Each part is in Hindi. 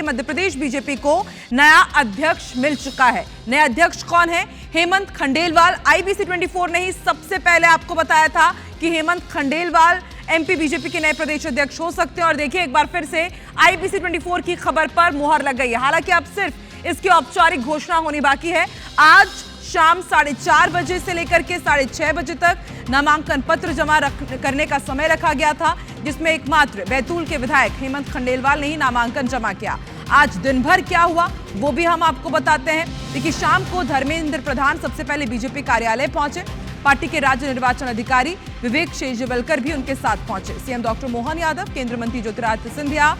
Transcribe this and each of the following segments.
कि मध्य प्रदेश बीजेपी को नया अध्यक्ष मिल चुका है। नया अध्यक्ष कौन है? हेमंत खंडेलवाल। IBC 24 ने ही सबसे पहले आपको बताया था कि हेमंत खंडेलवाल MP बीजेपी के नए प्रदेश अध्यक्ष हो सकते हैं। और देखिए एक बार फिर से IBC 24 की खबर पर मुहर लग गई है। हालांकि अब सिर्फ इसकी औपचारिक घोषणा होनी बाकी है। आज शाम 4:30 बजे से लेकर के 6:30 बजे तक नामांकन पत्र जमा करने का समय रखा गया था, जिसमें एकमात्र बैतूल के विधायक हेमंत खंडेलवाल ने ही नामांकन जमा किया। आज दिन भर क्या हुआ वो भी हम आपको बताते हैं। देखिए शाम को धर्मेंद्र प्रधान सबसे पहले बीजेपी कार्यालय पहुंचे। पार्टी के राज्य निर्वाचन अधिकारी विवेक शेजवलकर भी उनके साथ पहुंचे। सीएम डॉक्टर मोहन यादव, केंद्रीय मंत्री ज्योतिरादित्य सिंधिया,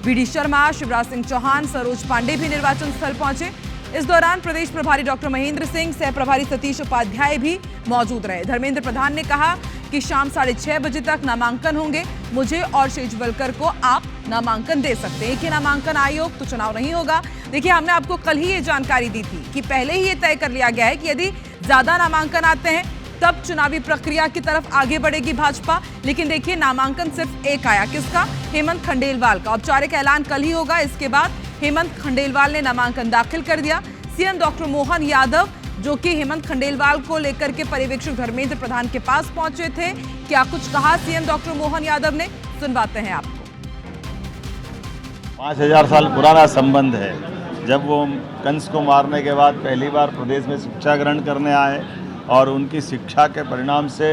BD शर्मा, शिवराज सिंह चौहान, सरोज पांडे भी निर्वाचन स्थल पहुंचे। इस दौरान प्रदेश प्रभारी डॉक्टर महेंद्र सिंह, सह प्रभारी सतीश उपाध्याय भी मौजूद रहे। धर्मेंद्र प्रधान ने कहा कि शाम 6:30 बजे तक नामांकन होंगे। मुझे और शेजवलकर को आप नामांकन दे सकते हैं। कि नामांकन आयोग तो चुनाव नहीं होगा। देखिए हमने आपको कल ही ये जानकारी दी थी कि पहले ही ये तय कर लिया गया है कि यदि ज्यादा नामांकन आते हैं तब चुनावी प्रक्रिया की तरफ आगे बढ़ेगी भाजपा। लेकिन देखिए नामांकन सिर्फ एक आया। किसका? हेमंत खंडेलवाल का। औपचारिक ऐलान कल ही होगा। इसके बाद हेमंत खंडेलवाल ने नामांकन दाखिल कर दिया। सीएम डॉक्टर मोहन यादव जो कि हेमंत खंडेलवाल को लेकर के पर्यवेक्षक धर्मेंद्र प्रधान के पास पहुंचे थे। क्या कुछ कहा सीएम डॉक्टर मोहन यादव ने, सुनवाते हैं आपको। 5000 साल पुराना संबंध है। जब वो कंस को मारने के बाद पहली बार प्रदेश में शिक्षा ग्रहण करने आए और उनकी शिक्षा के परिणाम से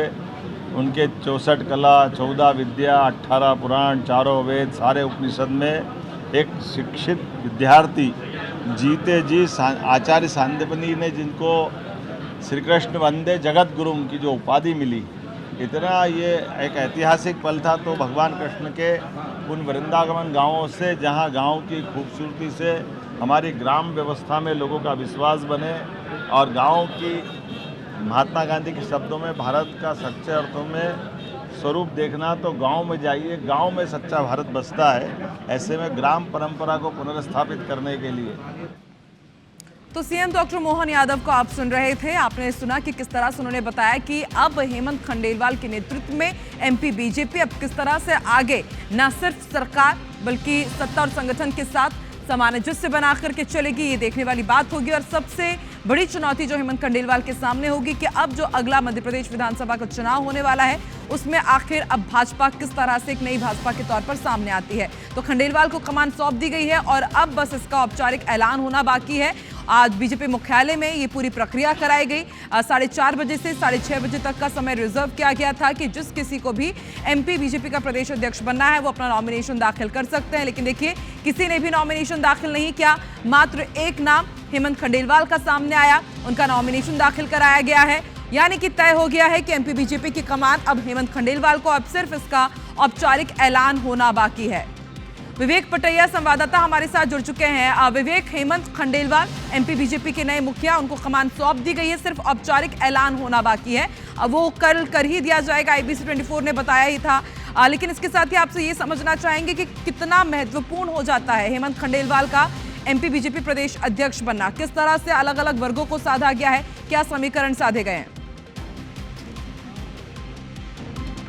उनके 64 कला, 14 विद्या, 18 पुराण, 4 वेद, सारे उपनिषद में एक शिक्षित विद्यार्थी जीते जी आचार्य सांदीपनि ने जिनको श्री कृष्ण वंदे जगत गुरु की जो उपाधि मिली, इतना ये एक ऐतिहासिक पल था। तो भगवान कृष्ण के उन वृंदावन गांवों से, जहां गांव की खूबसूरती से हमारी ग्राम व्यवस्था में लोगों का विश्वास बने और गांव की महात्मा गांधी के शब्दों में भारत का सच्चे अर्थों में स्वरूप देखना तो गांव में जाइए, गांव में सच्चा भारत बसता है। ऐसे में ग्राम परंपरा को पुनर्स्थापित करने के लिए तो सीएम डॉक्टर मोहन यादव को आप सुन रहे थे। आपने सुना कि किस तरह से उन्होंने बताया कि अब हेमंत खंडेलवाल के नेतृत्व में MP बीजेपी अब किस तरह से आगे न सिर्फ सरकार बल्कि सत्ता और संगठन के साथ सामंजस्य बना करके चलेगी, ये देखने वाली बात होगी। और सबसे बड़ी चुनौती जो हेमंत खंडेलवाल के सामने होगी कि अब जो अगला मध्य प्रदेश विधानसभा का चुनाव होने वाला है उसमें आखिर अब भाजपा किस तरह से एक नई भाजपा के तौर पर सामने आती है। तो खंडेलवाल को कमान सौंप दी गई है और अब बस इसका औपचारिक ऐलान होना बाकी है। आज बीजेपी मुख्यालय में ये पूरी प्रक्रिया कराई गई। 4:30 बजे से 6:30 बजे तक का समय रिजर्व किया गया था कि जिस किसी को भी MP बीजेपी का प्रदेश अध्यक्ष बनना है वो अपना नॉमिनेशन दाखिल कर सकते हैं। लेकिन देखिए किसी ने भी नॉमिनेशन दाखिल नहीं किया। मात्र एक नाम हेमंत खंडेलवाल का सामने आया, उनका नॉमिनेशन दाखिल कराया गया है। यानी कि तय हो गया है कि MP बीजेपी की कमान अब हेमंत खंडेलवाल को, अब सिर्फ इसका औपचारिक ऐलान होना बाकी है। विवेक पटैया संवाददाता हमारे साथ जुड़ चुके हैं। विवेक, हेमंत खंडेलवाल MP बीजेपी के नए मुखिया, उनको कमान सौंप दी गई है, सिर्फ औपचारिक ऐलान होना बाकी है। वो कल कर ही दिया जाएगा, IBC 24 ने बताया ही था। लेकिन इसके साथ ही आपसे ये समझना चाहेंगे कि कितना महत्वपूर्ण हो जाता है हेमंत खंडेलवाल का MP बीजेपी प्रदेश अध्यक्ष बनना। किस तरह से अलग अलग वर्गों को साधा गया है, क्या समीकरण साधे गए हैं?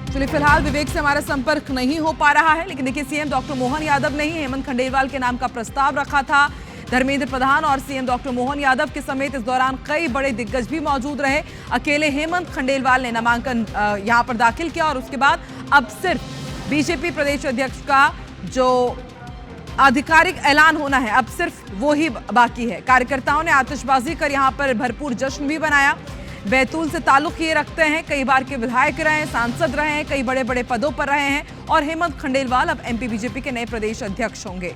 चलिए फिलहाल विवेक से हमारा संपर्क नहीं हो पा रहा है। लेकिन देखिए सीएम डॉक्टर मोहन यादव ने ही हेमंत खंडेलवाल के नाम का प्रस्ताव रखा था। धर्मेंद्र प्रधान और सीएम डॉक्टर मोहन यादव के समेत इस दौरान कई बड़े दिग्गज भी मौजूद रहे। अकेले हेमंत खंडेलवाल ने नामांकन यहां पर दाखिल किया और उसके बाद अब सिर्फ बीजेपी प्रदेश अध्यक्ष का जो आधिकारिक ऐलान होना है अब सिर्फ वो ही बाकी है। कार्यकर्ताओं ने आतिशबाजी कर यहाँ पर भरपूर जश्न भी बनाया। बैतूल से ताल्लुक ये रखते हैं, कई बार के विधायक रहे हैं, सांसद रहे हैं, कई बड़े बड़े पदों पर रहे हैं और हेमंत खंडेलवाल अब MP बीजेपी के नए प्रदेश अध्यक्ष होंगे।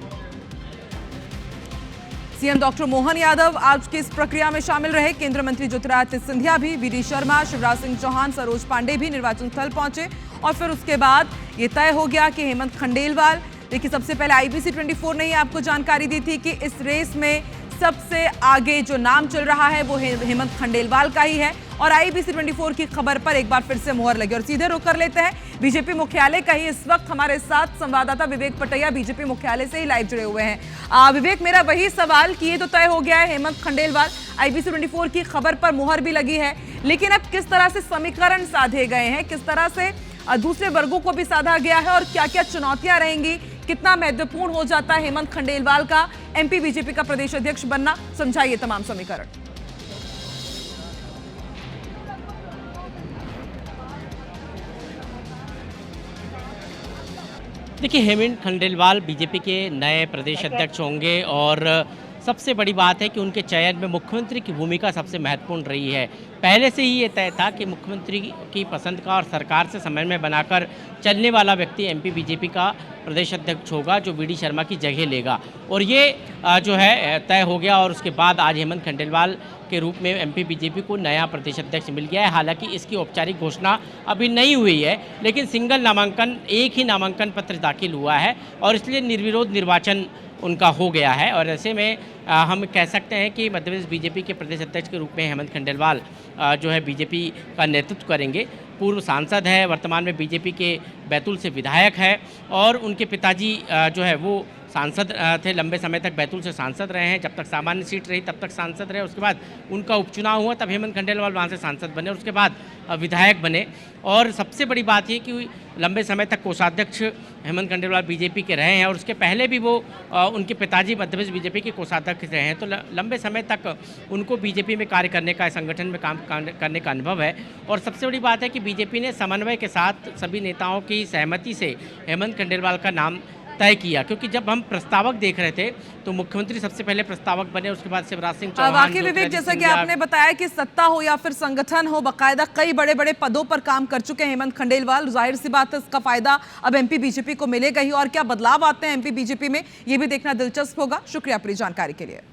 सीएम डॉक्टर मोहन यादव आज की इस प्रक्रिया में शामिल रहे। केंद्रीय मंत्री ज्योतिरादित्य सिंधिया भी, BD शर्मा, शिवराज सिंह चौहान, सरोज पांडे भी निर्वाचन स्थल पहुंचे और फिर उसके बाद ये तय हो गया कि हेमंत खंडेलवाल, देखिए सबसे पहले IBC 24 ने ही आपको जानकारी दी थी कि इस रेस में सबसे आगे जो नाम चल रहा है वो हेमंत खंडेलवाल का ही है और IBC 24 की खबर पर एक बार फिर से मुहर लगी। और सीधे रुक कर लेते हैं बीजेपी मुख्यालय का ही। इस वक्त हमारे साथ संवाददाता विवेक पटैया बीजेपी मुख्यालय से ही लाइव जुड़े हुए हैं। विवेक, मेरा वही सवाल कि ये तो तय हो गया है हेमंत खंडेलवाल, IBC 24 की खबर पर मुहर भी लगी है, लेकिन अब किस तरह से समीकरण साधे गए हैं, किस तरह से दूसरे वर्गों को भी साधा गया है और क्या क्या चुनौतियां रहेंगी, कितना महत्वपूर्ण हो जाता है हेमंत खंडेलवाल का एमपी बीजेपी का प्रदेश अध्यक्ष बनना? समझाइए तमाम समीकरण। देखिए, हेमंत खंडेलवाल बीजेपी के नए प्रदेश अध्यक्ष होंगे और सबसे बड़ी बात है कि उनके चयन में मुख्यमंत्री की भूमिका सबसे महत्वपूर्ण रही है। पहले से ही ये तय था कि मुख्यमंत्री की पसंद का और सरकार से समन्वय बनाकर चलने वाला व्यक्ति एमपी बीजेपी का प्रदेश अध्यक्ष होगा, जो वीडी शर्मा की जगह लेगा। और ये जो है तय हो गया और उसके बाद आज हेमंत खंडेलवाल के रूप में एमपी बीजेपी को नया प्रदेश अध्यक्ष मिल गया है। हालांकि इसकी औपचारिक घोषणा अभी नहीं हुई है, लेकिन सिंगल नामांकन, एक ही नामांकन पत्र दाखिल हुआ है और इसलिए निर्विरोध निर्वाचन उनका हो गया है। और ऐसे में हम कह सकते हैं कि मध्य प्रदेश बीजेपी के प्रदेश अध्यक्ष के रूप में हेमंत खंडेलवाल जो है बीजेपी का नेतृत्व करेंगे। पूर्व सांसद है, वर्तमान में बीजेपी के बैतूल से विधायक है और उनके पिताजी जो है वो सांसद थे, लंबे समय तक बैतूल से सांसद रहे हैं। जब तक सामान्य सीट रही तब तक सांसद रहे, उसके बाद उनका उपचुनाव हुआ, तब हेमंत खंडेलवाल वहाँ से सांसद बने और उसके बाद विधायक बने। और सबसे बड़ी बात ये कि लंबे समय तक कोषाध्यक्ष हेमंत खंडेलवाल बीजेपी के रहे हैं और उसके पहले भी वो उनके पिताजी मध्य प्रदेश बीजेपी के कोषाध्यक्ष रहे हैं। तो लंबे समय तक उनको बीजेपी में कार्य करने का, संगठन में काम करने का अनुभव है। और सबसे बड़ी बात है कि बीजेपी ने समन्वय के साथ सभी नेताओं की सहमति से हेमंत खंडेलवाल का नाम तय किया, क्योंकि जब हम प्रस्तावक देख रहे थे तो मुख्यमंत्री सबसे पहले प्रस्तावक बने, उसके बाद शिवराज सिंह चौहान। वाकई विवेक, जैसा कि आपने बताया कि सत्ता हो या फिर संगठन हो, बकायदा कई बड़े बड़े पदों पर काम कर चुके हैं हेमंत खंडेलवाल। जाहिर सी बात है इसका फायदा अब एमपी बीजेपी को मिलेगा ही, और क्या बदलाव आते हैं एमपी बीजेपी में ये भी देखना दिलचस्प होगा। शुक्रिया पूरी जानकारी के लिए।